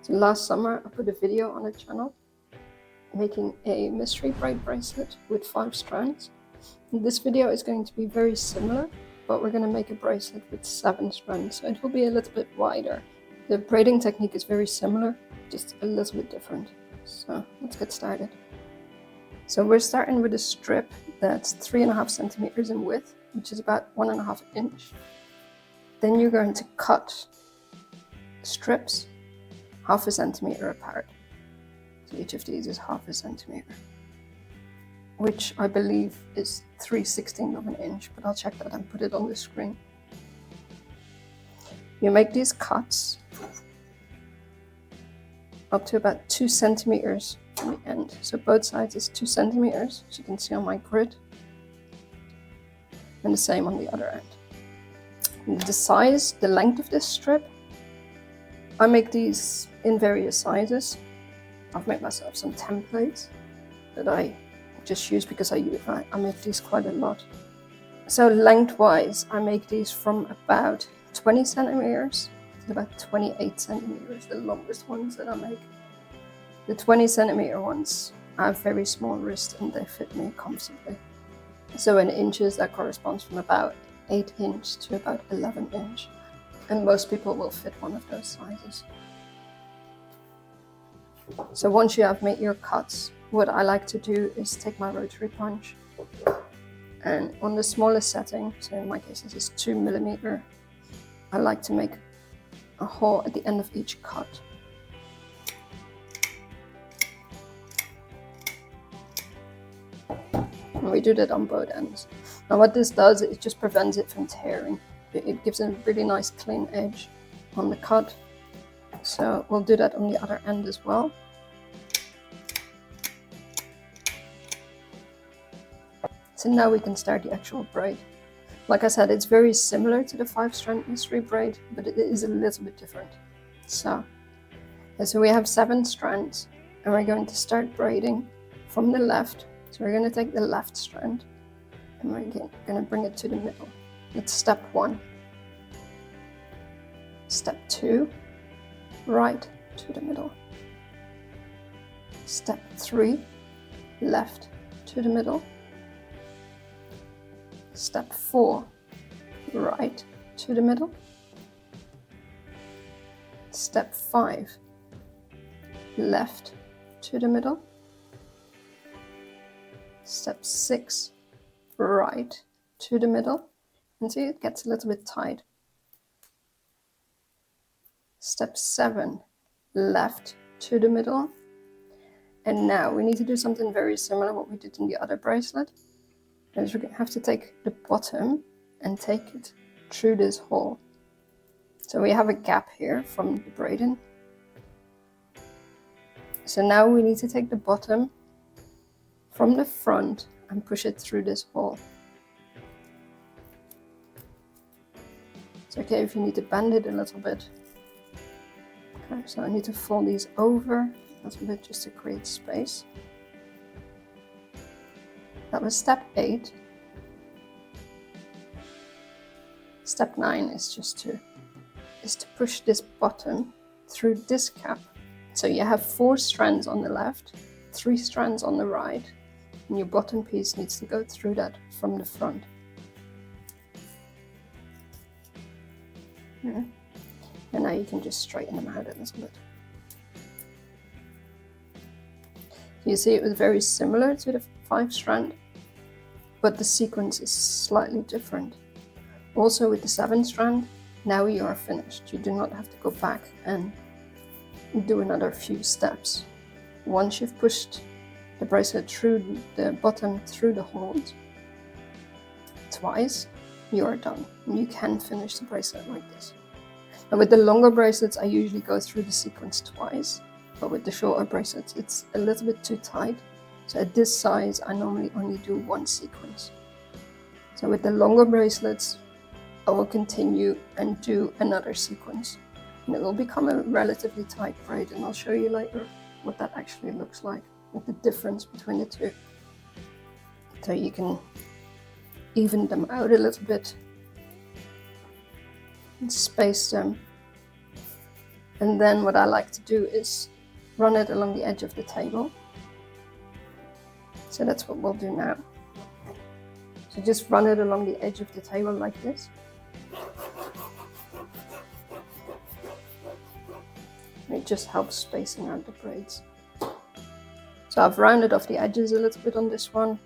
So last summer I put a video on the channel making a mystery braid bracelet with 5 strands. And this video is going to be very similar, but we're going to make a bracelet with 7 strands, so it will be a little bit wider. The braiding technique is very similar, just a little bit different. So let's get started. So we're starting with a strip that's 3.5 centimeters in width, which is about 1.5 inch. Then you're going to cut strips 0.5 centimeter apart. So each of these is 0.5 centimeter, which I believe is 3/16 of an inch, but I'll check that and put it on the screen. You make these cuts up to about 2 centimeters from the end. So both sides is 2 centimeters, as you can see on my grid, and the same on the other end. And the size, the length of this strip, I make these in various sizes. I've made myself some templates that I just use because I make these quite a lot. So lengthwise, I make these from about 20 centimeters to about 28 centimeters, the longest ones that I make. The 20 centimeter ones, I have very small wrists and they fit me comfortably. So in inches, that corresponds from about 8 inch to about 11 inch. And most people will fit one of those sizes. So once you have made your cuts, what I like to do is take my rotary punch and on the smallest setting, so in my case this is 2 millimeter, I like to make a hole at the end of each cut. And we do that on both ends. Now what this does, it just prevents it from tearing. It gives a really nice clean edge on the cut. So we'll do that on the other end as well. So now we can start the actual braid. Like I said, it's very similar to the 5-strand mystery braid, but it is a little bit different. So we have 7 strands and we're going to start braiding from the left. So we're going to take the left strand and we're going to bring it to the middle. That's step 1. Step 2, right to the middle. Step 3, left to the middle. Step 4, right to the middle. Step 5, left to the middle. Step 6, right to the middle. And see, it gets a little bit tight. Step 7, left to the middle. And now we need to do something very similar to what we did in the other bracelet. Is we're going to have to take the bottom and take it through this hole. So we have a gap here from the braiding. So now we need to take the bottom from the front and push it through this hole. It's okay if you need to bend it a little bit. Okay, so I need to fold these over a little bit just to create space. That was step 8. Step 9 is just to push this bottom through this cap. So you have 4 strands on the left, 3 strands on the right, and your bottom piece needs to go through that from the front. Yeah. And now you can just straighten them out a little bit. You see it was very similar to the 5-strand, but the sequence is slightly different. Also with the 7-strand, now you are finished. You do not have to go back and do another few steps. Once you've pushed the bracelet through the bottom through the holes twice, you are done. And you can finish the bracelet like this. And with the longer bracelets, I usually go through the sequence twice, but with the shorter bracelets, it's a little bit too tight. So at this size, I normally only do 1 sequence. So with the longer bracelets, I will continue and do another sequence. And it will become a relatively tight braid, and I'll show you later what that actually looks like, with the difference between the two. So you can even them out a little bit and space them And then what I like to do is run it along the edge of the table. So that's what we'll do now. So just run it along the edge of the table like this. It just helps spacing out the braids. So I've rounded off the edges a little bit on this one.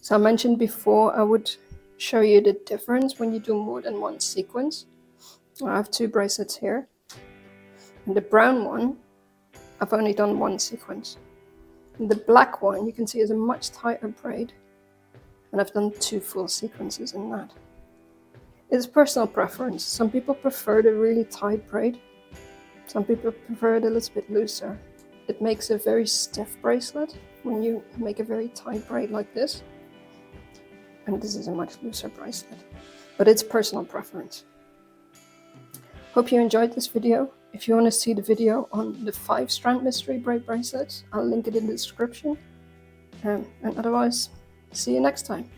So I mentioned before I would show you the difference when you do more than one sequence. I have two bracelets here. And the brown one, I've only done one sequence. And the black one, you can see, is a much tighter braid. And I've done 2 full sequences in that. It's personal preference. Some people prefer the really tight braid. Some people prefer it a little bit looser. It makes a very stiff bracelet when you make a very tight braid like this. And this is a much looser bracelet, but it's personal preference. Hope you enjoyed this video. If you want to see the video on the 5 strand mystery braid bracelets, I'll link it in the description. And otherwise, see you next time.